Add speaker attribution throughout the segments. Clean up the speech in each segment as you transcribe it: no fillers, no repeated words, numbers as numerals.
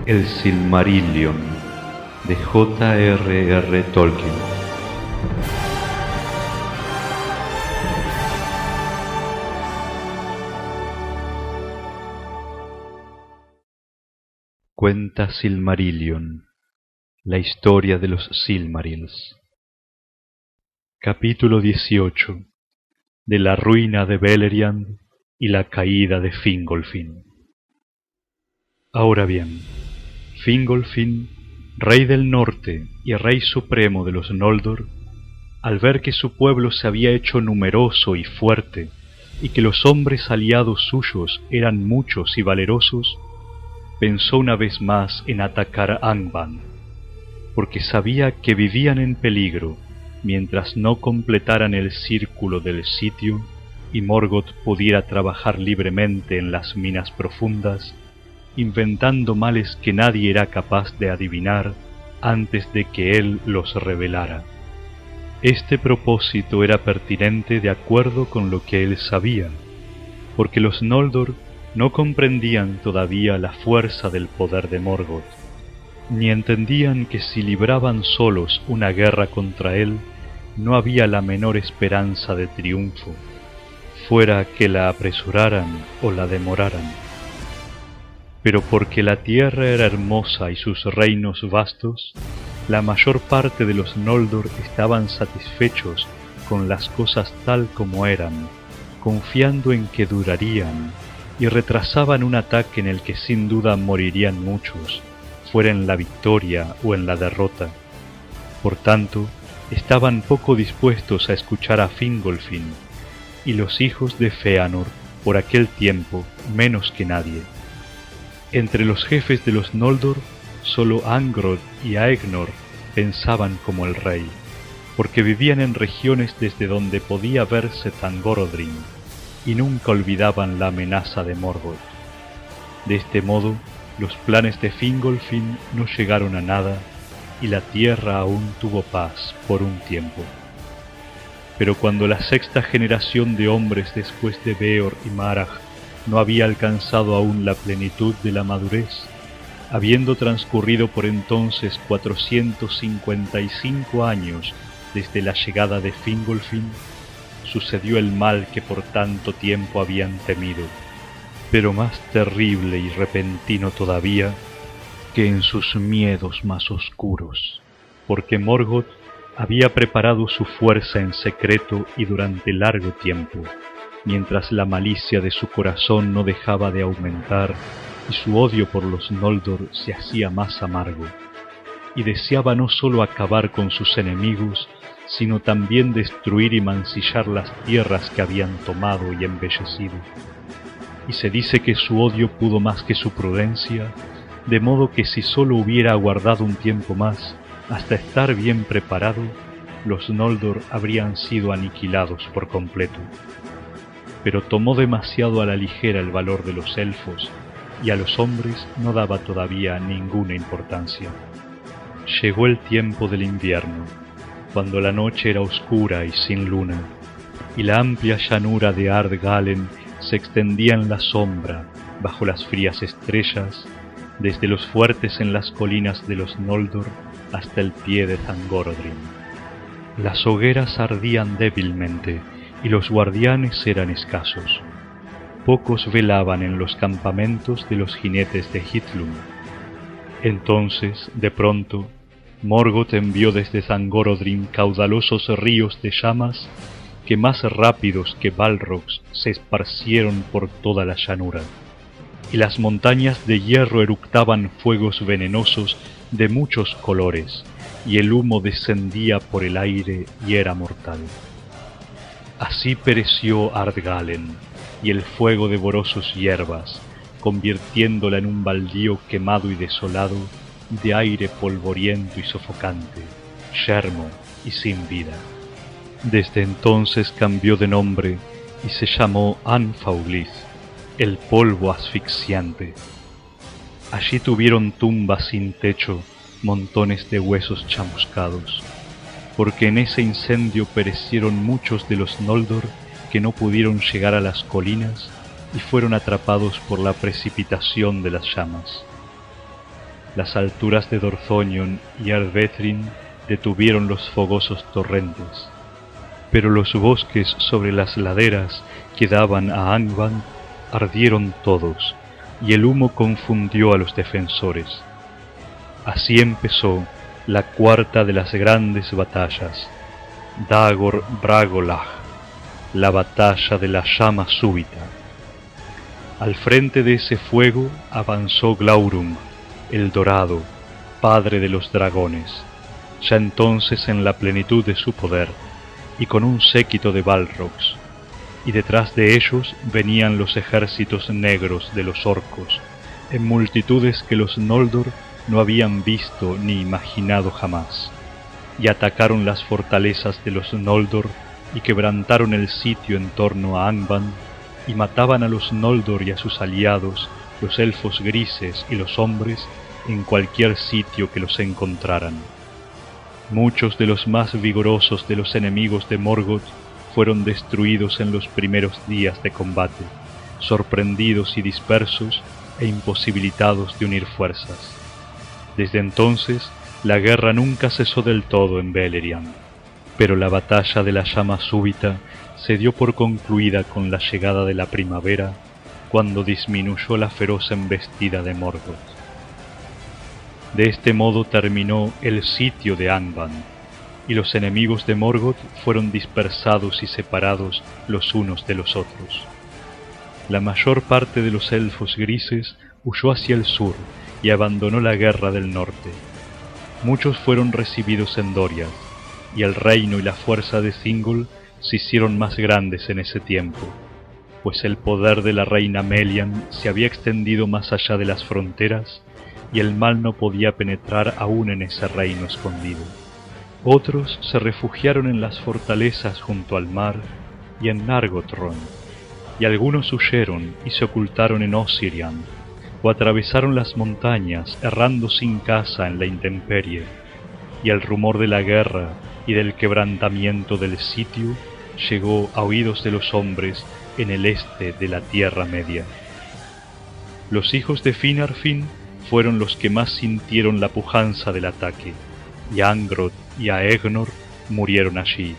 Speaker 1: El Silmarillion de J.R.R. Tolkien. Cuenta Silmarillion, la historia de los Silmarils. Capítulo 18. De la ruina de Beleriand y la caída de Fingolfin. Ahora bien, Fingolfin, rey del norte y rey supremo de los Noldor, al ver que su pueblo se había hecho numeroso y fuerte, y que los hombres aliados suyos eran muchos y valerosos, pensó una vez más en atacar a Angband, porque sabía que vivían en peligro mientras no completaran el círculo del sitio y Morgoth pudiera trabajar libremente en las minas profundas, inventando males que nadie era capaz de adivinar antes de que él los revelara. Este propósito era pertinente de acuerdo con lo que él sabía, porque los Noldor no comprendían todavía la fuerza del poder de Morgoth, ni entendían que si libraban solos una guerra contra él, no había la menor esperanza de triunfo, fuera que la apresuraran o la demoraran. Pero porque la tierra era hermosa y sus reinos vastos, la mayor parte de los Noldor estaban satisfechos con las cosas tal como eran, confiando en que durarían, y retrasaban un ataque en el que sin duda morirían muchos, fuera en la victoria o en la derrota. Por tanto, estaban poco dispuestos a escuchar a Fingolfin, y los hijos de Fëanor, por aquel tiempo, menos que nadie. Entre los jefes de los Noldor, solo Angrod y Aegnor pensaban como el rey, porque vivían en regiones desde donde podía verse Thangorodrim, y nunca olvidaban la amenaza de Morgoth. De este modo, los planes de Fingolfin no llegaron a nada, y la tierra aún tuvo paz por un tiempo. Pero cuando la sexta generación de hombres después de Beor y Marach no había alcanzado aún la plenitud de la madurez, habiendo transcurrido por entonces 455 años desde la llegada de Fingolfin, sucedió el mal que por tanto tiempo habían temido, pero más terrible y repentino todavía que en sus miedos más oscuros, porque Morgoth había preparado su fuerza en secreto y durante largo tiempo, mientras la malicia de su corazón no dejaba de aumentar y su odio por los Noldor se hacía más amargo, y deseaba no sólo acabar con sus enemigos, sino también destruir y mancillar las tierras que habían tomado y embellecido. Y se dice que su odio pudo más que su prudencia, de modo que si sólo hubiera aguardado un tiempo más, hasta estar bien preparado, los Noldor habrían sido aniquilados por completo. Pero tomó demasiado a la ligera el valor de los elfos, y a los hombres no daba todavía ninguna importancia. Llegó el tiempo del invierno, cuando la noche era oscura y sin luna, y la amplia llanura de Ardgalen se extendía en la sombra, bajo las frías estrellas, desde los fuertes en las colinas de los Noldor hasta el pie de Thangorodrim. Las hogueras ardían débilmente, y los guardianes eran escasos. Pocos velaban en los campamentos de los jinetes de Hithlum. Entonces, de pronto, Morgoth envió desde Thangorodrim caudalosos ríos de llamas que más rápidos que Balrogs se esparcieron por toda la llanura, y las montañas de hierro eructaban fuegos venenosos de muchos colores, y el humo descendía por el aire y era mortal. Así pereció Ardgalen, y el fuego devoró sus hierbas, convirtiéndola en un baldío quemado y desolado, de aire polvoriento y sofocante, yermo y sin vida. Desde entonces cambió de nombre y se llamó Anfaulith, el polvo asfixiante. Allí tuvieron tumbas sin techo, montones de huesos chamuscados, porque en ese incendio perecieron muchos de los Noldor que no pudieron llegar a las colinas y fueron atrapados por la precipitación de las llamas. Las alturas de Dorthonion y Erdvethrin detuvieron los fogosos torrentes, pero los bosques sobre las laderas que daban a Angband ardieron todos, y el humo confundió a los defensores. Así empezó la cuarta de las grandes batallas, Dagor Bragollach, la batalla de la llama súbita. Al frente de ese fuego avanzó Glaurung, el dorado, padre de los dragones, ya entonces en la plenitud de su poder, y con un séquito de Balrogs, y detrás de ellos venían los ejércitos negros de los orcos, en multitudes que los Noldor no habían visto ni imaginado jamás, y atacaron las fortalezas de los Noldor y quebrantaron el sitio en torno a Angband, y mataban a los Noldor y a sus aliados, los elfos grises y los hombres, en cualquier sitio que los encontraran. Muchos de los más vigorosos de los enemigos de Morgoth fueron destruidos en los primeros días de combate, sorprendidos y dispersos e imposibilitados de unir fuerzas. Desde entonces, la guerra nunca cesó del todo en Beleriand, pero la batalla de la llama súbita se dio por concluida con la llegada de la primavera, cuando disminuyó la feroz embestida de Morgoth. De este modo terminó el sitio de Angband, y los enemigos de Morgoth fueron dispersados y separados los unos de los otros. La mayor parte de los elfos grises huyó hacia el sur y abandonó la guerra del norte. Muchos fueron recibidos en Doriath, y el reino y la fuerza de Thingol se hicieron más grandes en ese tiempo, pues el poder de la reina Melian se había extendido más allá de las fronteras, y el mal no podía penetrar aún en ese reino escondido. Otros se refugiaron en las fortalezas junto al mar y en Nargothrond, y algunos huyeron y se ocultaron en Osirian, o atravesaron las montañas errando sin casa en la intemperie, y el rumor de la guerra y del quebrantamiento del sitio llegó a oídos de los hombres en el este de la Tierra Media. Los hijos de Finarfin fueron los que más sintieron la pujanza del ataque, y Angrod y Aegnor murieron allí,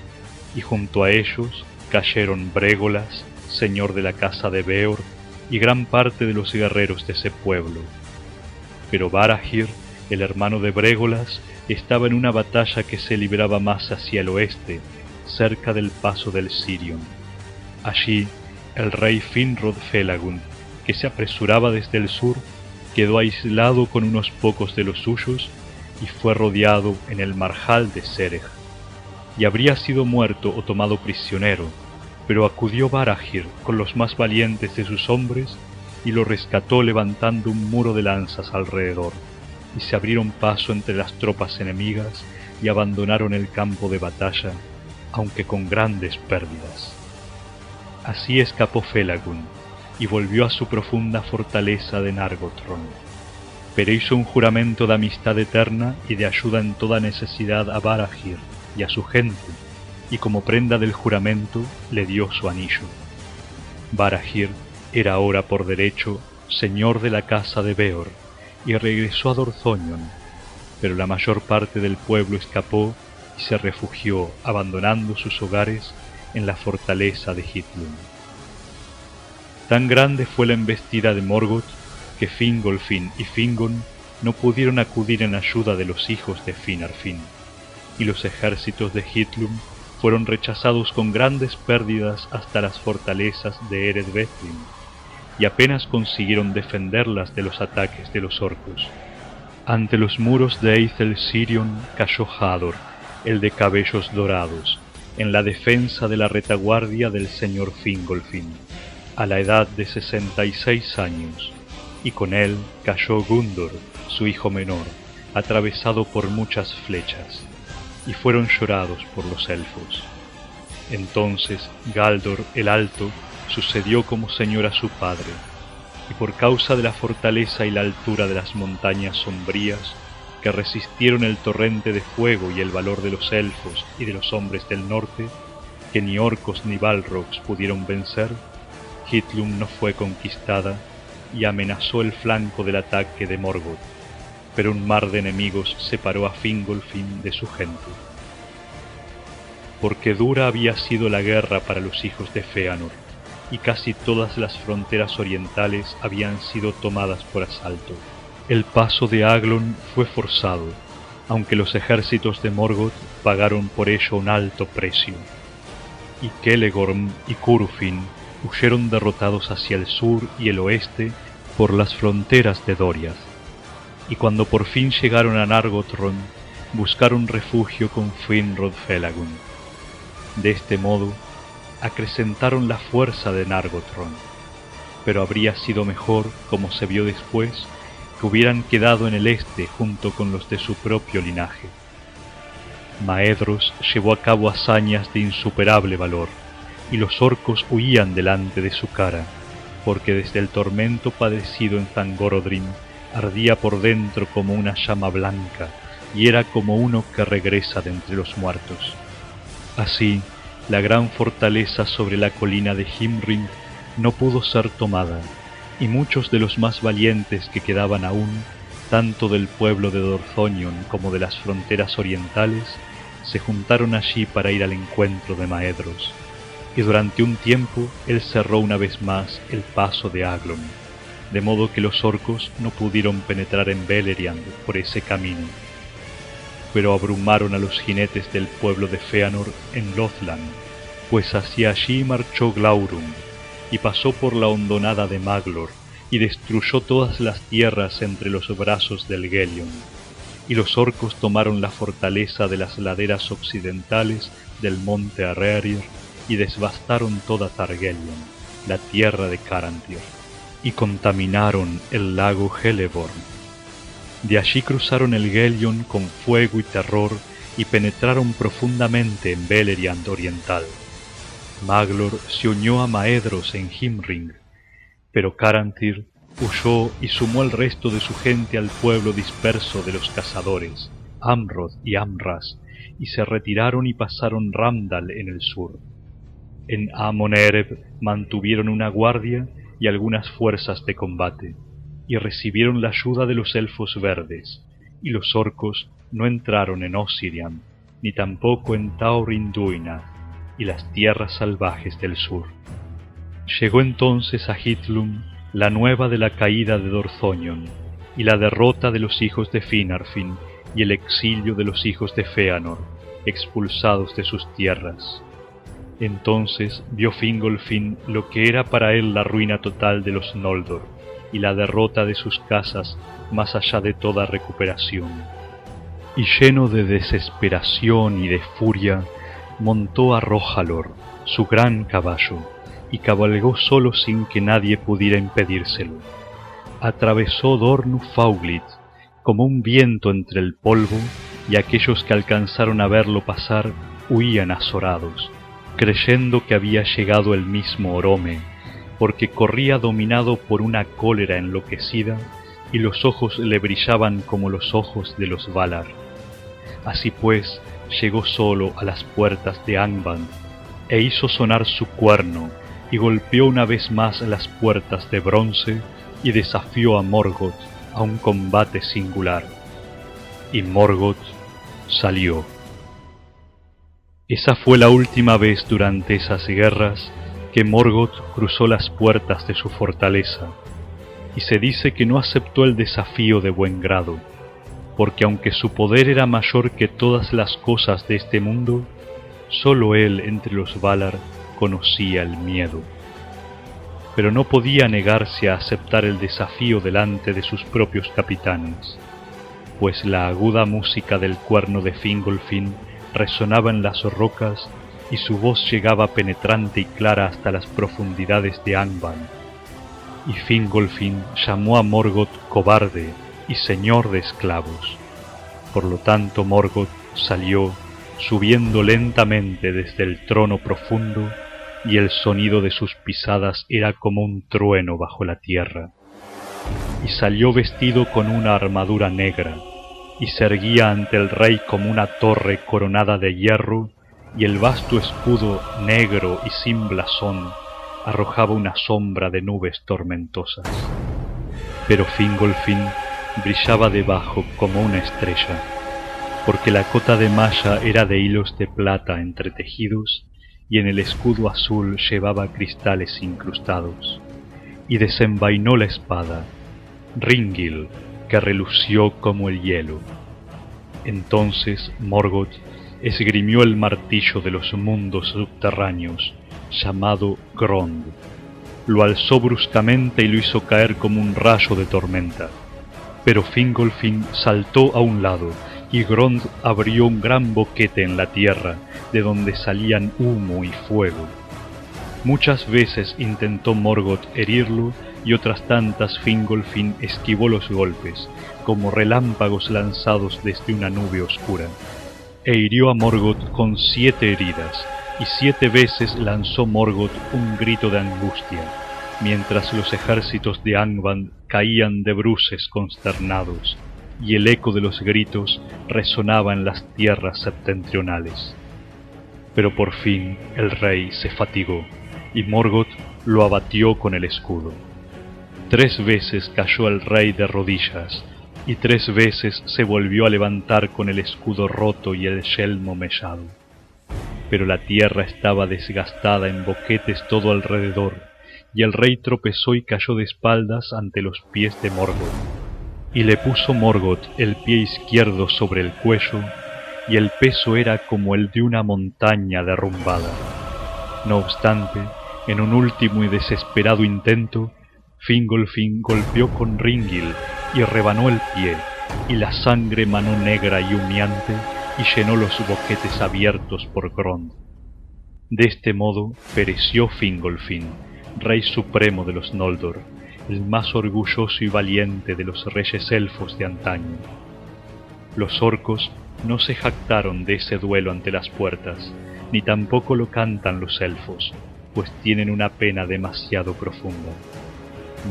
Speaker 1: y junto a ellos cayeron Bregolas, señor de la casa de Beor, y gran parte de los guerreros de ese pueblo. Pero Barahir, el hermano de Bregolas, estaba en una batalla que se libraba más hacia el oeste, cerca del paso del Sirion. Allí, el rey Finrod Felagund, que se apresuraba desde el sur, quedó aislado con unos pocos de los suyos y fue rodeado en el marjal de Cereg, y habría sido muerto o tomado prisionero, pero acudió Barahir con los más valientes de sus hombres y lo rescató levantando un muro de lanzas alrededor, y se abrieron paso entre las tropas enemigas y abandonaron el campo de batalla, aunque con grandes pérdidas. Así escapó Felagund y volvió a su profunda fortaleza de Nargothrond, pero hizo un juramento de amistad eterna y de ayuda en toda necesidad a Barahir y a su gente, y como prenda del juramento le dio su anillo. Barahir era ahora por derecho señor de la casa de Beor, y regresó a Dorthonion, pero la mayor parte del pueblo escapó y se refugió, abandonando sus hogares en la fortaleza de Hithlum. Tan grande fue la embestida de Morgoth que Fingolfin y Fingon no pudieron acudir en ayuda de los hijos de Finarfin, y los ejércitos de Hithlum fueron rechazados con grandes pérdidas hasta las fortalezas de Eredvethrin, y apenas consiguieron defenderlas de los ataques de los orcos. Ante los muros de Eithel Sirion cayó Hador, el de cabellos dorados, en la defensa de la retaguardia del señor Fingolfin, a la edad de 66 años, y con él cayó Gundor, su hijo menor, atravesado por muchas flechas, y fueron llorados por los elfos. Entonces Galdor el Alto sucedió como señor a su padre, y por causa de la fortaleza y la altura de las montañas sombrías, que resistieron el torrente de fuego y el valor de los elfos y de los hombres del norte, que ni orcos ni balrogs pudieron vencer, Hithlum no fue conquistada y amenazó el flanco del ataque de Morgoth. pero un mar de enemigos separó a Fingolfin de su gente. Porque dura había sido la guerra para los hijos de Fëanor, y casi todas las fronteras orientales habían sido tomadas por asalto. El paso de Aglon fue forzado, aunque los ejércitos de Morgoth pagaron por ello un alto precio. Y Celegorm y Curufin huyeron derrotados hacia el sur y el oeste por las fronteras de Doriath. Y cuando por fin llegaron a Nargothrond, buscaron refugio con Finrod Felagund. De este modo, acrecentaron la fuerza de Nargothrond, pero habría sido mejor, como se vio después, que hubieran quedado en el este junto con los de su propio linaje. Maedhros llevó a cabo hazañas de insuperable valor, y los orcos huían delante de su cara, porque desde el tormento padecido en Zangorodrim ardía por dentro como una llama blanca, y era como uno que regresa de entre los muertos. Así, la gran fortaleza sobre la colina de Himring no pudo ser tomada, y muchos de los más valientes que quedaban aún, tanto del pueblo de Dorthonion como de las fronteras orientales, se juntaron allí para ir al encuentro de Maedhros, y durante un tiempo él cerró una vez más el paso de Aglon, de modo que los orcos no pudieron penetrar en Beleriand por ese camino. Pero abrumaron a los jinetes del pueblo de Fëanor en Lothland, pues hacia allí marchó Glaurung, y pasó por la hondonada de Maglor, y destruyó todas las tierras entre los brazos del Gelion, y los orcos tomaron la fortaleza de las laderas occidentales del monte Arerir, y devastaron toda Targelion, la tierra de Caranthir, y contaminaron el lago Heleborn. De allí cruzaron el Gelion con fuego y terror, y penetraron profundamente en Beleriand oriental. Maglor se unió a Maedhros en Himring, pero Caranthir huyó y sumó al resto de su gente al pueblo disperso de los cazadores, Amrod y Amras, y se retiraron y pasaron Ramdal en el sur. En Amon-Ereb mantuvieron una guardia y algunas fuerzas de combate, y recibieron la ayuda de los elfos verdes, y los orcos no entraron en Osirian, ni tampoco en Taurinduina y las tierras salvajes del sur. Llegó entonces a Hithlum la nueva de la caída de Dorthonion, y la derrota de los hijos de Finarfin, y el exilio de los hijos de Fëanor, expulsados de sus tierras. Entonces vio Fingolfin lo que era para él la ruina total de los Noldor, y la derrota de sus casas más allá de toda recuperación. Y lleno de desesperación y de furia, montó a Rohalor, su gran caballo, y cabalgó solo sin que nadie pudiera impedírselo. Atravesó Dornu Fauglid como un viento entre el polvo, y aquellos que alcanzaron a verlo pasar huían azorados, creyendo que había llegado el mismo Orome, porque corría dominado por una cólera enloquecida, y los ojos le brillaban como los ojos de los Valar. Así pues, llegó solo a las puertas de Angband, e hizo sonar su cuerno, y golpeó una vez más las puertas de bronce, y desafió a Morgoth a un combate singular. Y Morgoth salió. Esa fue la última vez durante esas guerras que Morgoth cruzó las puertas de su fortaleza, y se dice que no aceptó el desafío de buen grado, porque aunque su poder era mayor que todas las cosas de este mundo, sólo él entre los Valar conocía el miedo. Pero no podía negarse a aceptar el desafío delante de sus propios capitanes, pues la aguda música del cuerno de Fingolfin resonaba en las rocas, y su voz llegaba penetrante y clara hasta las profundidades de Angband. Y Fingolfin llamó a Morgoth cobarde y señor de esclavos. Por lo tanto Morgoth salió, subiendo lentamente desde el trono profundo, y el sonido de sus pisadas era como un trueno bajo la tierra. Y salió vestido con una armadura negra, y se erguía ante el rey como una torre coronada de hierro, y el vasto escudo negro y sin blasón arrojaba una sombra de nubes tormentosas. Pero Fingolfin brillaba debajo como una estrella, porque la cota de malla era de hilos de plata entretejidos, y en el escudo azul llevaba cristales incrustados, y desenvainó la espada, Ringil, que relució como el hielo. Entonces Morgoth esgrimió el martillo de los mundos subterráneos, llamado Grond. Lo alzó bruscamente y lo hizo caer como un rayo de tormenta. Pero Fingolfin saltó a un lado, y Grond abrió un gran boquete en la tierra, de donde salían humo y fuego. Muchas veces intentó Morgoth herirlo, y otras tantas Fingolfin esquivó los golpes, como relámpagos lanzados desde una nube oscura, e hirió a Morgoth con 7 heridas, y 7 veces lanzó Morgoth un grito de angustia, mientras los ejércitos de Angband caían de bruces consternados, y el eco de los gritos resonaba en las tierras septentrionales. Pero por fin el rey se fatigó, y Morgoth lo abatió con el escudo. 3 veces cayó el rey de rodillas, y 3 veces se volvió a levantar con el escudo roto y el yelmo mellado. Pero la tierra estaba desgastada en boquetes todo alrededor, y el rey tropezó y cayó de espaldas ante los pies de Morgoth. Y le puso Morgoth el pie izquierdo sobre el cuello, y el peso era como el de una montaña derrumbada. No obstante, en un último y desesperado intento, Fingolfin golpeó con Ringil y rebanó el pie, y la sangre manó negra y humeante y llenó los boquetes abiertos por Grond. De este modo pereció Fingolfin, rey supremo de los Noldor, el más orgulloso y valiente de los reyes elfos de antaño. Los orcos no se jactaron de ese duelo ante las puertas, ni tampoco lo cantan los elfos, pues tienen una pena demasiado profunda.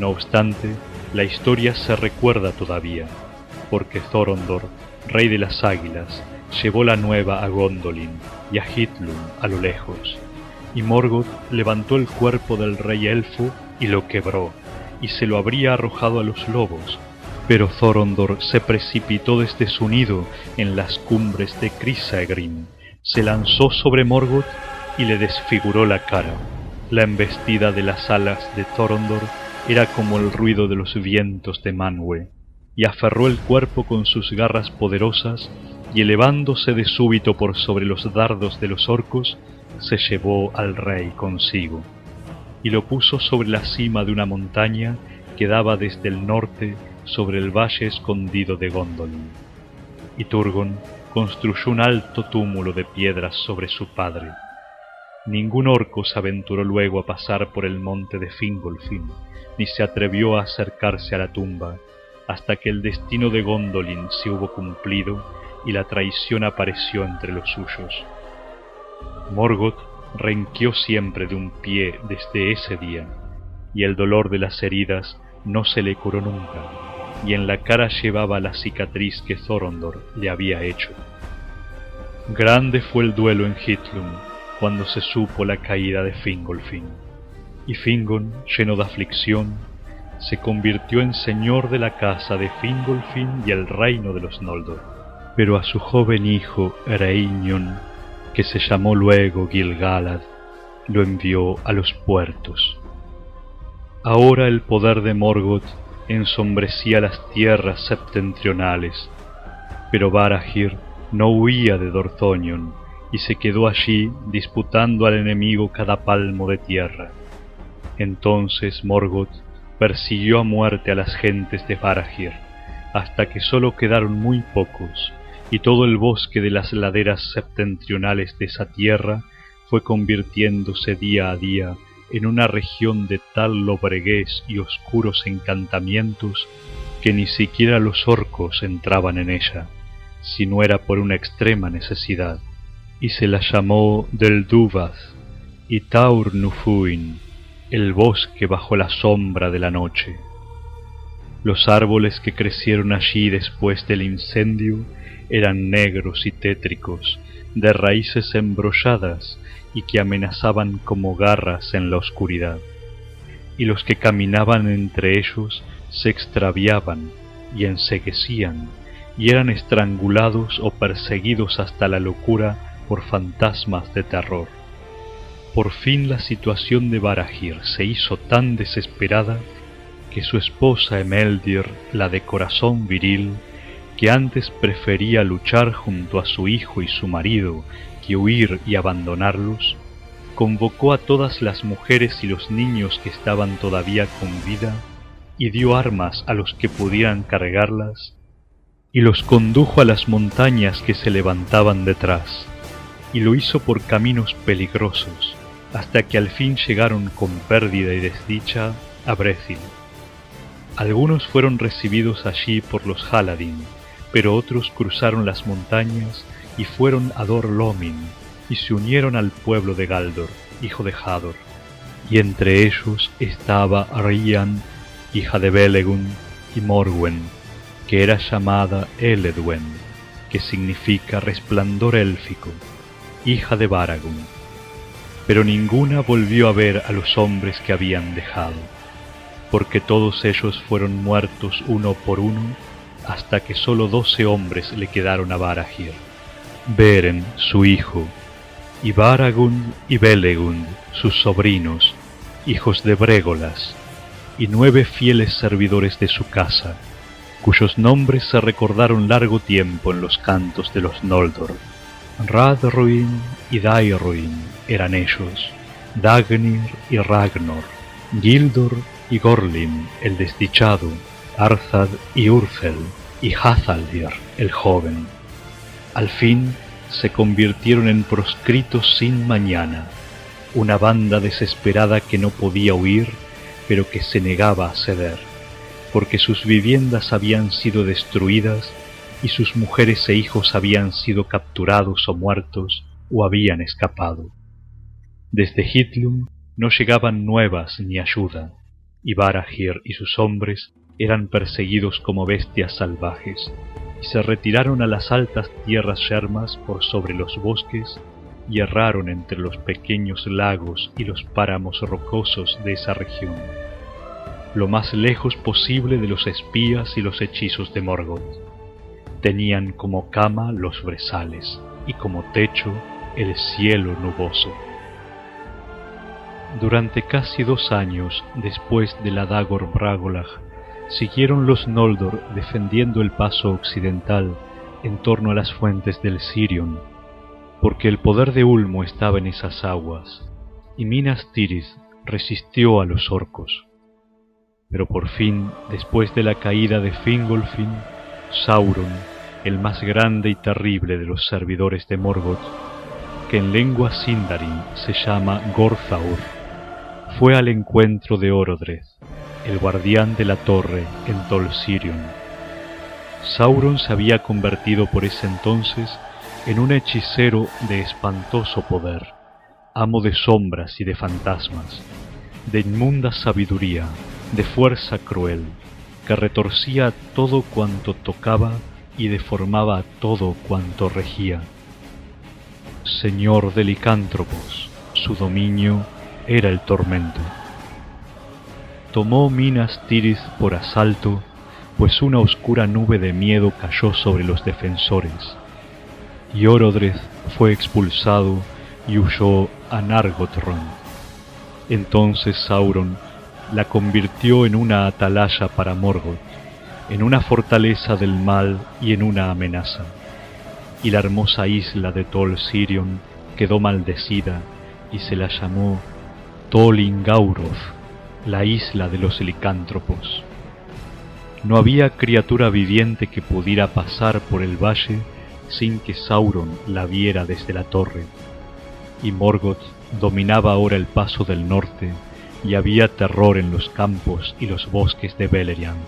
Speaker 1: No obstante, la historia se recuerda todavía, porque Thorondor, rey de las águilas, llevó la nueva a Gondolin y a Hithlum a lo lejos, y Morgoth levantó el cuerpo del rey elfo y lo quebró, y se lo habría arrojado a los lobos, pero Thorondor se precipitó desde su nido en las cumbres de Crisaegrim, se lanzó sobre Morgoth y le desfiguró la cara. La embestida de las alas de Thorondor era como el ruido de los vientos de Manwë, y aferró el cuerpo con sus garras poderosas, y elevándose de súbito por sobre los dardos de los orcos, se llevó al rey consigo, y lo puso sobre la cima de una montaña que daba desde el norte sobre el valle escondido de Gondolin. Y Turgon construyó un alto túmulo de piedras sobre su padre. Ningún orco se aventuró luego a pasar por el monte de Fingolfin, ni se atrevió a acercarse a la tumba, hasta que el destino de Gondolin se hubo cumplido y la traición apareció entre los suyos. Morgoth renqueó siempre de un pie desde ese día, y el dolor de las heridas no se le curó nunca, y en la cara llevaba la cicatriz que Thorondor le había hecho. Grande fue el duelo en Hithlum cuando se supo la caída de Fingolfin, y Fingon, lleno de aflicción, se convirtió en señor de la casa de Fingolfin y el reino de los Noldor, pero a su joven hijo Ereinion, que se llamó luego Gil-galad, lo envió a los puertos. Ahora el poder de Morgoth ensombrecía las tierras septentrionales, pero Barahir no huía de Dorthonion y se quedó allí disputando al enemigo cada palmo de tierra. Entonces Morgoth persiguió a muerte a las gentes de Barahir, hasta que solo quedaron muy pocos, y todo el bosque de las laderas septentrionales de esa tierra fue convirtiéndose día a día en una región de tal lobreguez y oscuros encantamientos que ni siquiera los orcos entraban en ella, si no era por una extrema necesidad, y se la llamó Del Dúvath y Taur Nufuin, el bosque bajo la sombra de la noche. Los árboles que crecieron allí después del incendio eran negros y tétricos, de raíces embrolladas y que amenazaban como garras en la oscuridad, y los que caminaban entre ellos se extraviaban, y enceguecían, y eran estrangulados o perseguidos hasta la locura por fantasmas de terror. Por fin la situación de Barahir se hizo tan desesperada que su esposa Emeldir, la de corazón viril, que antes prefería luchar junto a su hijo y su marido que huir y abandonarlos, convocó a todas las mujeres y los niños que estaban todavía con vida y dio armas a los que pudieran cargarlas y los condujo a las montañas que se levantaban detrás, y lo hizo por caminos peligrosos, hasta que al fin llegaron con pérdida y desdicha a Brethil. Algunos fueron recibidos allí por los Haladin, pero otros cruzaron las montañas y fueron a Dor Lomin, y se unieron al pueblo de Galdor, hijo de Hador, y entre ellos estaba Rian, hija de Belegund, y Morwen, que era llamada Eledwen, que significa resplandor élfico, hija de Baragund. Pero ninguna volvió a ver a los hombres que habían dejado, porque todos ellos fueron muertos uno por uno, hasta que solo 12 hombres le quedaron a Barahir: Beren, su hijo, y Baragund y Belegund, sus sobrinos, hijos de Bregolas, y 9 fieles servidores de su casa, cuyos nombres se recordaron largo tiempo en los cantos de los Noldor. Radruin y Dairruin eran ellos, Dagnir y Ragnor, Gildor y Gorlim el desdichado, Arthad y Urfel, y Hathaldir el joven. Al fin se convirtieron en proscritos sin mañana, una banda desesperada que no podía huir, pero que se negaba a ceder, porque sus viviendas habían sido destruidas y sus mujeres e hijos habían sido capturados o muertos o habían escapado. Desde Hithlum no llegaban nuevas ni ayuda, y Barahir y sus hombres eran perseguidos como bestias salvajes, y se retiraron a las altas tierras yermas por sobre los bosques y erraron entre los pequeños lagos y los páramos rocosos de esa región, lo más lejos posible de los espías y los hechizos de Morgoth. Tenían como cama los brezales y como techo el cielo nuboso. Durante casi 2 años después de la Dagor Bragollach, siguieron los Noldor defendiendo el paso occidental en torno a las fuentes del Sirion, porque el poder de Ulmo estaba en esas aguas, y Minas Tirith resistió a los orcos. Pero por fin, después de la caída de Fingolfin, Sauron, el más grande y terrible de los servidores de Morgoth, que en lengua Sindarin se llama Gorthaur, fue al encuentro de Orodreth, el guardián de la torre en Tol Sirion. Sauron se había convertido por ese entonces en un hechicero de espantoso poder, amo de sombras y de fantasmas, de inmunda sabiduría, de fuerza cruel, que retorcía todo cuanto tocaba y deformaba todo cuanto regía. Señor de licántropos, su dominio era el tormento. Tomó Minas Tirith por asalto, pues una oscura nube de miedo cayó sobre los defensores, y Orodreth fue expulsado y huyó a Nargothrond. Entonces Sauron la convirtió en una atalaya para Morgoth, en una fortaleza del mal y en una amenaza, y la hermosa isla de Tol Sirion quedó maldecida y se la llamó Tol Ingauroth, la isla de los licántropos. No había criatura viviente que pudiera pasar por el valle sin que Sauron la viera desde la torre, y Morgoth dominaba ahora el paso del norte, y había terror en los campos y los bosques de Beleriand.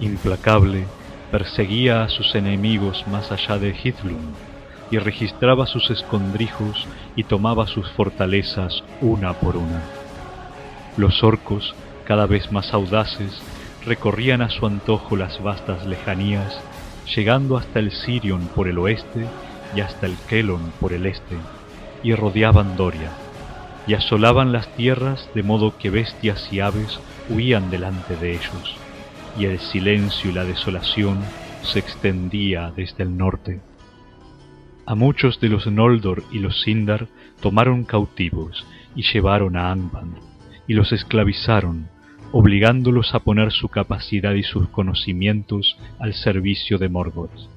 Speaker 1: Implacable, perseguía a sus enemigos más allá de Hithlum, y registraba sus escondrijos y tomaba sus fortalezas una por una. Los orcos, cada vez más audaces, recorrían a su antojo las vastas lejanías, llegando hasta el Sirion por el oeste y hasta el Kelon por el este, y rodeaban Doria, y asolaban las tierras de modo que bestias y aves huían delante de ellos, y el silencio y la desolación se extendía desde el norte. A muchos de los Noldor y los Sindar tomaron cautivos y llevaron a Angband, y los esclavizaron, obligándolos a poner su capacidad y sus conocimientos al servicio de Morgoth.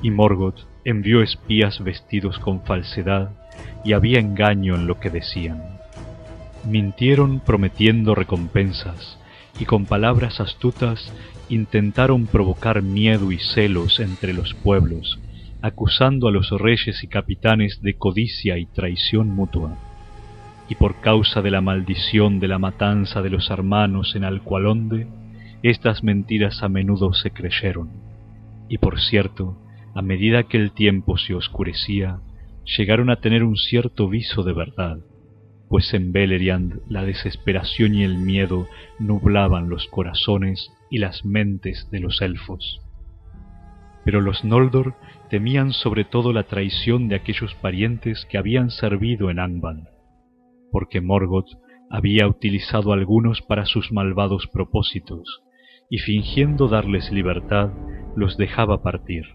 Speaker 1: Y Morgoth envió espías vestidos con falsedad, y había engaño en lo que decían. Mintieron prometiendo recompensas, y con palabras astutas intentaron provocar miedo y celos entre los pueblos, acusando a los reyes y capitanes de codicia y traición mutua. Y por causa de la maldición de la matanza de los hermanos en Alcualonde, estas mentiras a menudo se creyeron. Y por cierto, a medida que el tiempo se oscurecía, llegaron a tener un cierto viso de verdad, pues en Beleriand la desesperación y el miedo nublaban los corazones y las mentes de los elfos. Pero los Noldor temían sobre todo la traición de aquellos parientes que habían servido en Angband, porque Morgoth había utilizado a algunos para sus malvados propósitos, y fingiendo darles libertad, los dejaba partir,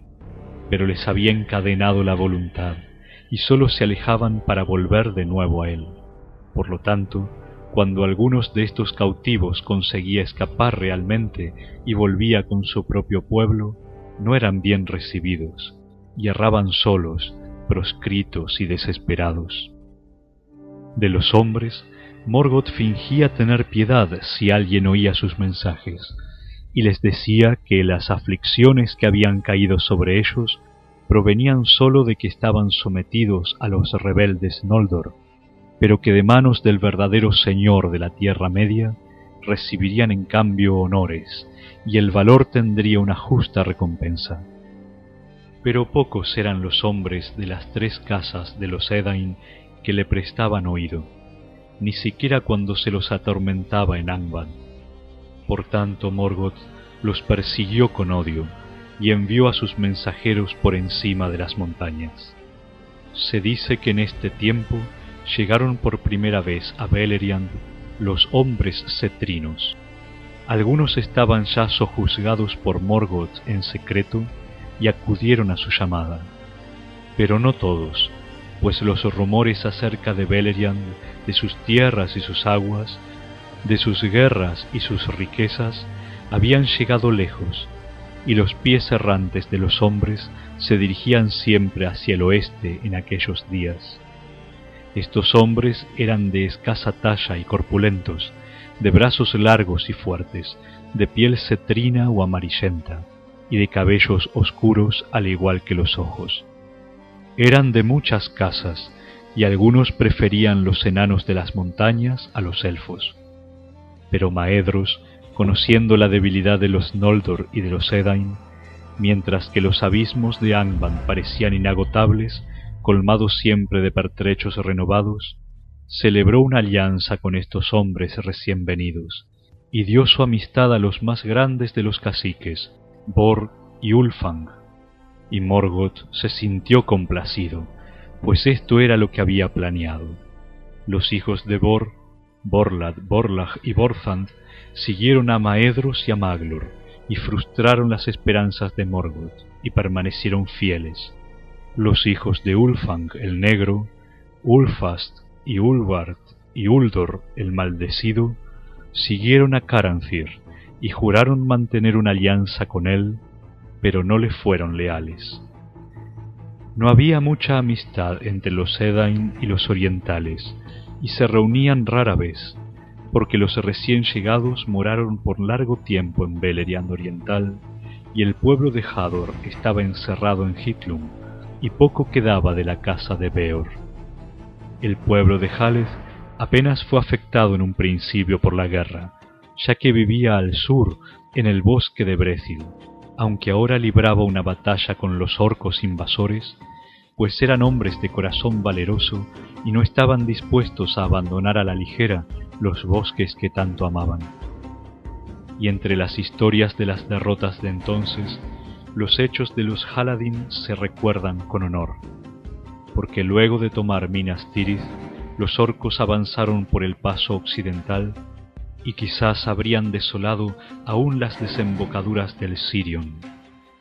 Speaker 1: pero les había encadenado la voluntad, y sólo se alejaban para volver de nuevo a él. Por lo tanto, cuando algunos de estos cautivos conseguía escapar realmente y volvía con su propio pueblo, no eran bien recibidos, y erraban solos, proscritos y desesperados. De los hombres, Morgoth fingía tener piedad si alguien oía sus mensajes, y les decía que las aflicciones que habían caído sobre ellos provenían sólo de que estaban sometidos a los rebeldes Noldor, pero que de manos del verdadero Señor de la Tierra Media recibirían en cambio honores, y el valor tendría una justa recompensa. Pero pocos eran los hombres de las 3 casas de los Edain que le prestaban oído, ni siquiera cuando se los atormentaba en Angband. Por tanto Morgoth los persiguió con odio, y envió a sus mensajeros por encima de las montañas. Se dice que en este tiempo llegaron por primera vez a Beleriand los hombres cetrinos. Algunos estaban ya sojuzgados por Morgoth en secreto y acudieron a su llamada, pero no todos, pues los rumores acerca de Beleriand, de sus tierras y sus aguas, de sus guerras y sus riquezas, habían llegado lejos, y los pies errantes de los hombres se dirigían siempre hacia el oeste en aquellos días. Estos hombres eran de escasa talla y corpulentos, de brazos largos y fuertes, de piel cetrina o amarillenta, y de cabellos oscuros al igual que los ojos. Eran de muchas casas, y algunos preferían los enanos de las montañas a los elfos. Pero Maedhros, conociendo la debilidad de los Noldor y de los Edain, mientras que los abismos de Angband parecían inagotables, colmados siempre de pertrechos renovados, celebró una alianza con estos hombres recién venidos, y dio su amistad a los más grandes de los caciques, Bor y Ulfang. Y Morgoth se sintió complacido, pues esto era lo que había planeado. Los hijos de Bor, Borlad, Borlag y Borthand, siguieron a Maedhros y a Maglor, y frustraron las esperanzas de Morgoth, y permanecieron fieles. Los hijos de Ulfang el Negro, Ulfast y Ulvard y Uldor el Maldecido, siguieron a Caranthir, y juraron mantener una alianza con él, pero no le fueron leales. No había mucha amistad entre los Edain y los orientales, y se reunían rara vez, porque los recién llegados moraron por largo tiempo en Beleriand Oriental, y el pueblo de Hador estaba encerrado en Hithlum, y poco quedaba de la casa de Beor. El pueblo de Haleth apenas fue afectado en un principio por la guerra, ya que vivía al sur, en el bosque de Brethil, aunque ahora libraba una batalla con los orcos invasores, pues eran hombres de corazón valeroso y no estaban dispuestos a abandonar a la ligera los bosques que tanto amaban. Y entre las historias de las derrotas de entonces, los hechos de los Haladin se recuerdan con honor, porque luego de tomar Minas Tirith, los orcos avanzaron por el paso occidental y quizás habrían desolado aún las desembocaduras del Sirion.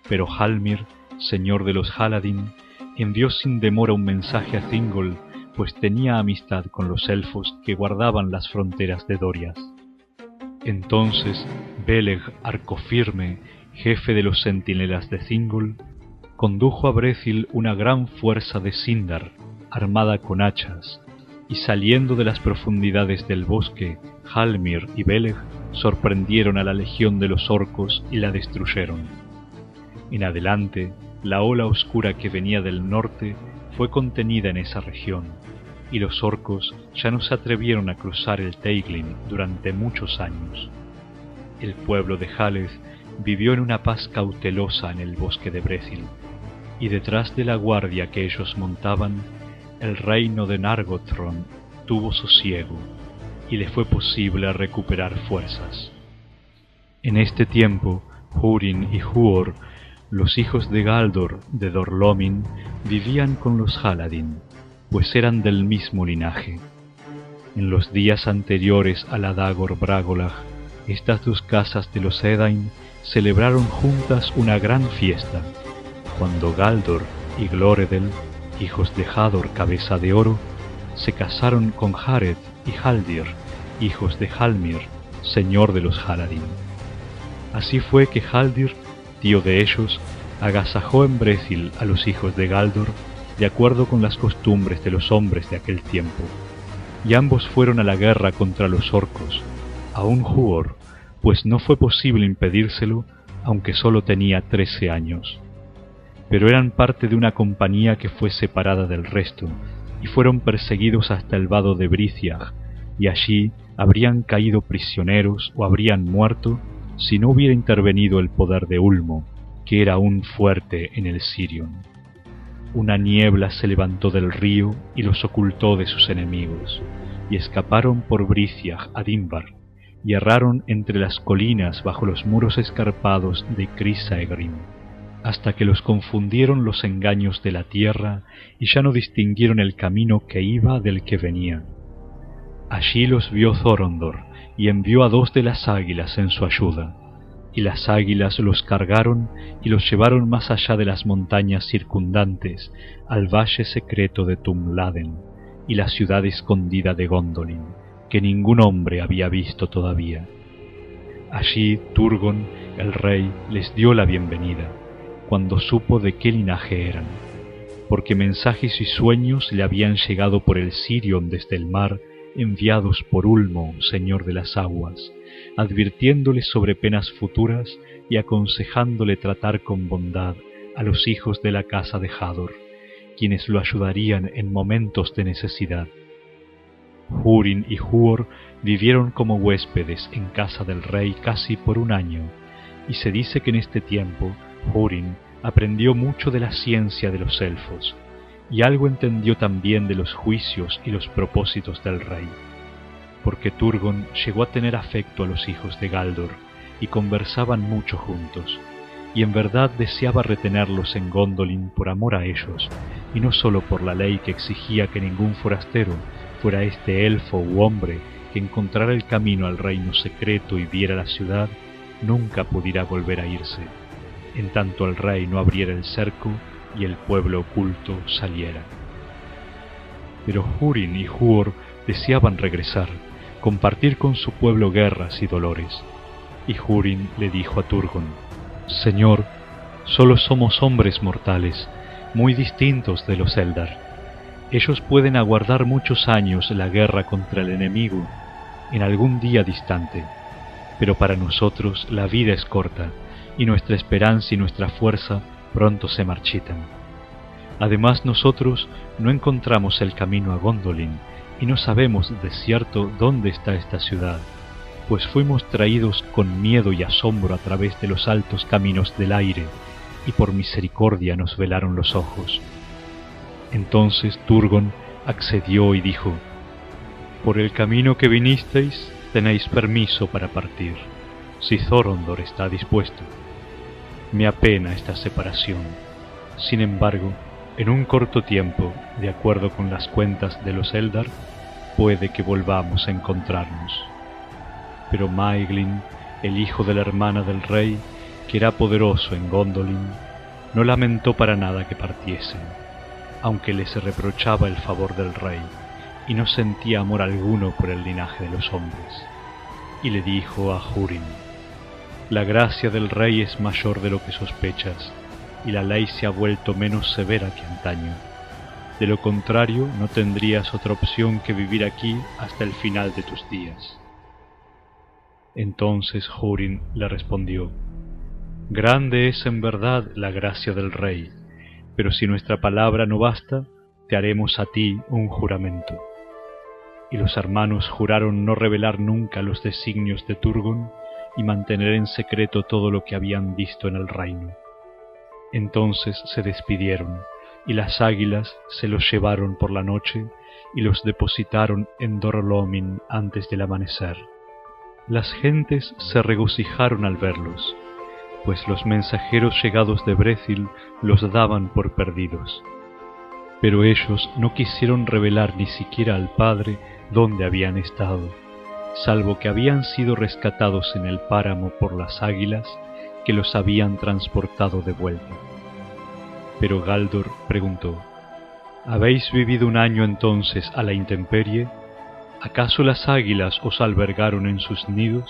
Speaker 1: Pero Halmir, señor de los Haladin, envió sin demora un mensaje a Thingol, pues tenía amistad con los elfos que guardaban las fronteras de Doriath. Entonces Beleg Arcofirme, jefe de los centinelas de Thingol, condujo a Brethil una gran fuerza de Sindar, armada con hachas, y saliendo de las profundidades del bosque, Halmir y Beleg sorprendieron a la legión de los orcos y la destruyeron. En adelante, la ola oscura que venía del norte fue contenida en esa región, y los orcos ya no se atrevieron a cruzar el Teiglin durante muchos años. El pueblo de Haleth vivió en una paz cautelosa en el bosque de Brethil, y detrás de la guardia que ellos montaban, el reino de Nargothrond tuvo sosiego, y le fue posible recuperar fuerzas. En este tiempo, Húrin y Huor, los hijos de Galdor de Dor-lómin, vivían con los Haladin, pues eran del mismo linaje. En los días anteriores a la Dagor Bragollach, estas dos casas de los Edain celebraron juntas una gran fiesta, cuando Galdor y Glóredel, hijos de Hador Cabeza de Oro, se casaron con Jared y Haldir, hijos de Halmir, señor de los Haladin. Así fue que Haldir, tío de ellos, agasajó en Brethil a los hijos de Galdor de acuerdo con las costumbres de los hombres de aquel tiempo, y ambos fueron a la guerra contra los orcos, aun Huor, pues no fue posible impedírselo, aunque solo tenía 13 años. Pero eran parte de una compañía que fue separada del resto, y fueron perseguidos hasta el vado de Briciag, y allí habrían caído prisioneros o habrían muerto si no hubiera intervenido el poder de Ulmo, que era aún fuerte en el Sirion. Una niebla se levantó del río y los ocultó de sus enemigos, y escaparon por Briciag a Dimbar, y erraron entre las colinas bajo los muros escarpados de Crisaegrim, hasta que los confundieron los engaños de la tierra y ya no distinguieron el camino que iba del que venía. Allí los vio Thorondor y envió a 2 de las águilas en su ayuda, y las águilas los cargaron y los llevaron más allá de las montañas circundantes al valle secreto de Tumladen y la ciudad escondida de Gondolin, que ningún hombre había visto todavía. Allí Turgon, el rey, les dio la bienvenida, cuando supo de qué linaje eran, porque mensajes y sueños le habían llegado por el Sirion desde el mar, enviados por Ulmo, señor de las aguas, advirtiéndole sobre penas futuras y aconsejándole tratar con bondad a los hijos de la casa de Hador, quienes lo ayudarían en momentos de necesidad. Húrin y Huor vivieron como huéspedes en casa del rey casi por 1 año, y se dice que en este tiempo Húrin aprendió mucho de la ciencia de los elfos, y algo entendió también de los juicios y los propósitos del rey, porque Turgon llegó a tener afecto a los hijos de Galdor, y conversaban mucho juntos, y en verdad deseaba retenerlos en Gondolin por amor a ellos, y no sólo por la ley que exigía que ningún forastero, fuera este elfo u hombre, que encontrara el camino al reino secreto y viera la ciudad, nunca pudiera volver a irse, en tanto el rey no abriera el cerco y el pueblo oculto saliera. Pero Húrin y Huor deseaban regresar, compartir con su pueblo guerras y dolores, y Húrin le dijo a Turgon: «Señor, solo somos hombres mortales, muy distintos de los Eldar. Ellos pueden aguardar muchos años la guerra contra el enemigo, en algún día distante, pero para nosotros la vida es corta, y nuestra esperanza y nuestra fuerza pronto se marchitan. Además nosotros no encontramos el camino a Gondolin, y no sabemos de cierto dónde está esta ciudad, pues fuimos traídos con miedo y asombro a través de los altos caminos del aire, y por misericordia nos velaron los ojos». Entonces Turgon accedió y dijo: «Por el camino que vinisteis tenéis permiso para partir, si Thorondor está dispuesto. Me apena esta separación. Sin embargo, en un corto tiempo, de acuerdo con las cuentas de los Eldar, puede que volvamos a encontrarnos». Pero Maeglin, el hijo de la hermana del rey, que era poderoso en Gondolin, no lamentó para nada que partiesen, aunque les reprochaba el favor del rey, y no sentía amor alguno por el linaje de los hombres. Y le dijo a Húrin: «La gracia del rey es mayor de lo que sospechas, y la ley se ha vuelto menos severa que antaño. De lo contrario, no tendrías otra opción que vivir aquí hasta el final de tus días». Entonces Húrin le respondió: «Grande es en verdad la gracia del rey, pero si nuestra palabra no basta, te haremos a ti un juramento». Y los hermanos juraron no revelar nunca los designios de Turgon y mantener en secreto todo lo que habían visto en el reino. Entonces se despidieron, y las águilas se los llevaron por la noche y los depositaron en Dor Lomin antes del amanecer. Las gentes se regocijaron al verlos, pues los mensajeros llegados de Brethil los daban por perdidos. Pero ellos no quisieron revelar ni siquiera al padre dónde habían estado, salvo que habían sido rescatados en el páramo por las águilas que los habían transportado de vuelta. Pero Galdor preguntó: «¿Habéis vivido un año entonces a la intemperie? ¿Acaso las águilas os albergaron en sus nidos?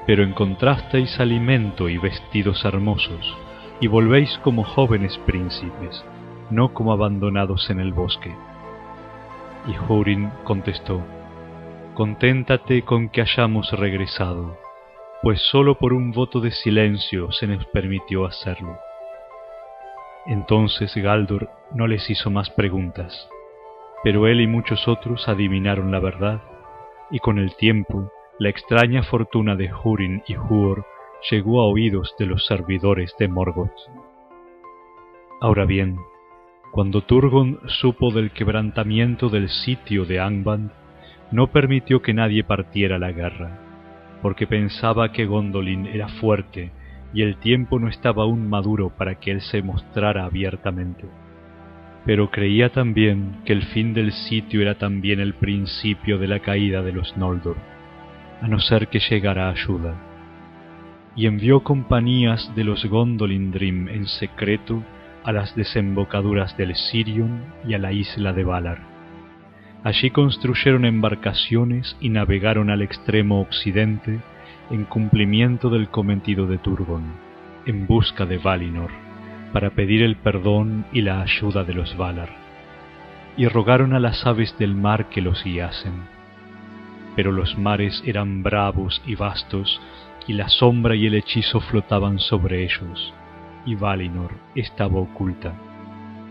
Speaker 1: Pero encontrasteis alimento y vestidos hermosos, y volvéis como jóvenes príncipes, no como abandonados en el bosque». Y Húrin contestó: «Conténtate con que hayamos regresado, pues sólo por un voto de silencio se nos permitió hacerlo». Entonces Galdor no les hizo más preguntas, pero él y muchos otros adivinaron la verdad, y con el tiempo la extraña fortuna de Húrin y Huor llegó a oídos de los servidores de Morgoth. Ahora bien, cuando Turgon supo del quebrantamiento del sitio de Angband, no permitió que nadie partiera a la guerra, porque pensaba que Gondolin era fuerte y el tiempo no estaba aún maduro para que él se mostrara abiertamente. Pero creía también que el fin del sitio era también el principio de la caída de los Noldor, a no ser que llegara ayuda. Y envió compañías de los Gondolindrim en secreto a las desembocaduras del Sirion y a la isla de Valar. Allí construyeron embarcaciones y navegaron al extremo occidente en cumplimiento del cometido de Turgon, en busca de Valinor, para pedir el perdón y la ayuda de los Valar, y rogaron a las aves del mar que los guiasen. Pero los mares eran bravos y vastos, y la sombra y el hechizo flotaban sobre ellos, y Valinor estaba oculta.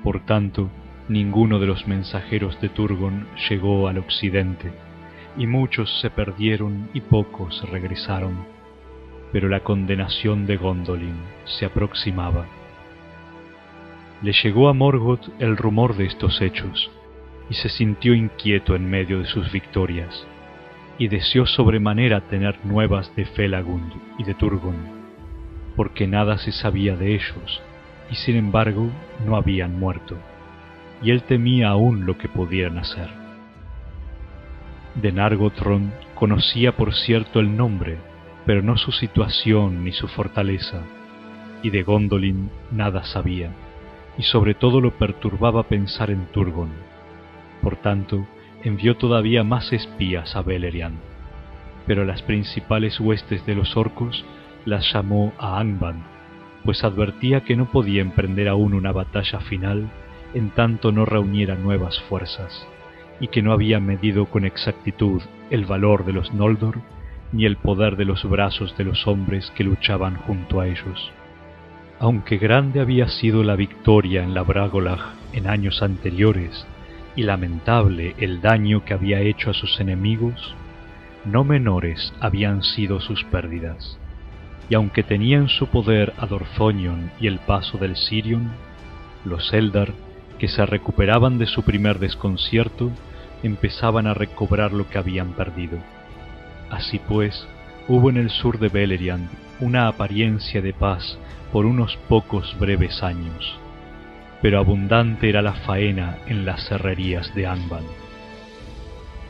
Speaker 1: Por tanto, ninguno de los mensajeros de Turgon llegó al occidente, y muchos se perdieron y pocos regresaron. Pero la condenación de Gondolin se aproximaba. Le llegó a Morgoth el rumor de estos hechos, y se sintió inquieto en medio de sus victorias, y deseó sobremanera tener nuevas de Felagund y de Turgon, porque nada se sabía de ellos, y sin embargo no habían muerto, y él temía aún lo que pudieran hacer. De Nargothrond conocía por cierto el nombre, pero no su situación ni su fortaleza, y de Gondolin nada sabía, y sobre todo lo perturbaba pensar en Turgon. Por tanto, envió todavía más espías a Beleriand, pero las principales huestes de los orcos las llamó a Angband, pues advertía que no podía emprender aún una batalla final en tanto no reuniera nuevas fuerzas, y que no había medido con exactitud el valor de los Noldor ni el poder de los brazos de los hombres que luchaban junto a ellos. Aunque grande había sido la victoria en la Bragollach en años anteriores, y lamentable el daño que había hecho a sus enemigos, no menores habían sido sus pérdidas. Y aunque tenía en su poder a Dorthonion y el paso del Sirion, los Eldar, que se recuperaban de su primer desconcierto, empezaban a recobrar lo que habían perdido. Así pues, hubo en el sur de Beleriand una apariencia de paz por unos pocos breves años, pero abundante era la faena en las herrerías de Angband.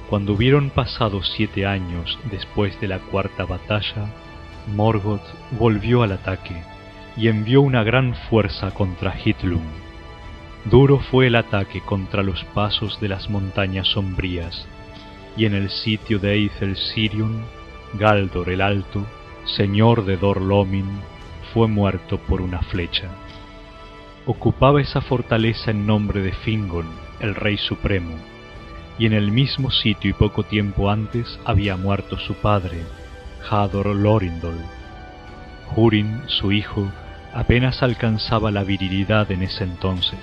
Speaker 1: Cuando hubieron pasado 7 años después de la cuarta batalla, Morgoth volvió al ataque y envió una gran fuerza contra Hithlum. Duro fue el ataque contra los pasos de las montañas sombrías, y en el sitio de Eithel-Sirion, Galdor el Alto, señor de Dor-lómin, fue muerto por una flecha. Ocupaba esa fortaleza en nombre de Fingon, el Rey Supremo, y en el mismo sitio y poco tiempo antes había muerto su padre, Hador Lorindol. Húrin, su hijo, apenas alcanzaba la virilidad en ese entonces,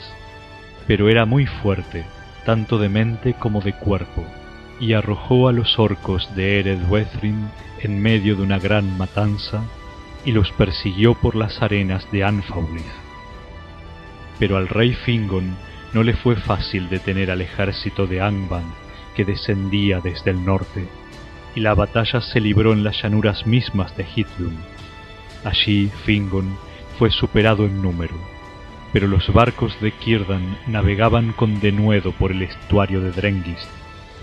Speaker 1: pero era muy fuerte, tanto de mente como de cuerpo, y arrojó a los orcos de Ered-Weithrin en medio de una gran matanza, y los persiguió por las arenas de Anfaulith. Pero al rey Fingon no le fue fácil detener al ejército de Angband, que descendía desde el norte, y la batalla se libró en las llanuras mismas de Hithlum. Allí Fingon fue superado en número, pero los barcos de Círdan navegaban con denuedo por el estuario de Drengist,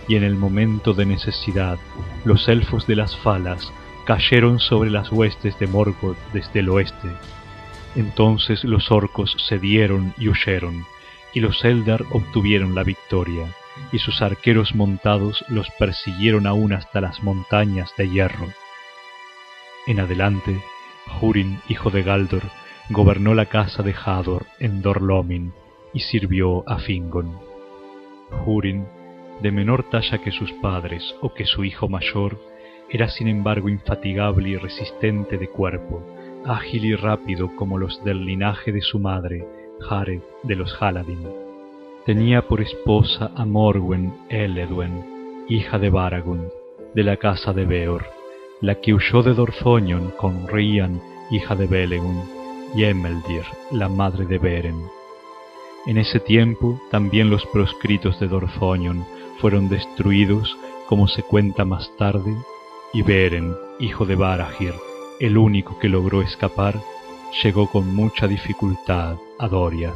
Speaker 1: y en el momento de necesidad los elfos de las Falas cayeron sobre las huestes de Morgoth desde el oeste. Entonces los orcos cedieron y huyeron, y los Eldar obtuvieron la victoria, y sus arqueros montados los persiguieron aún hasta las montañas de hierro. En adelante, Húrin, hijo de Galdor, gobernó la casa de Hador en Dor-lómin y sirvió a Fingon. Húrin, de menor talla que sus padres o que su hijo mayor, era sin embargo infatigable y resistente de cuerpo, ágil y rápido como los del linaje de su madre, Jared de los Haladin. Tenía por esposa a Morwen Eledwen, hija de Baragund, de la casa de Beor, la que huyó de Dorthonion con Rian, hija de Belegund, y Emeldir, la madre de Beren. En ese tiempo también los proscritos de Dorthonion fueron destruidos, como se cuenta más tarde, y Beren, hijo de Barahir, el único que logró escapar, llegó con mucha dificultad a Doriath.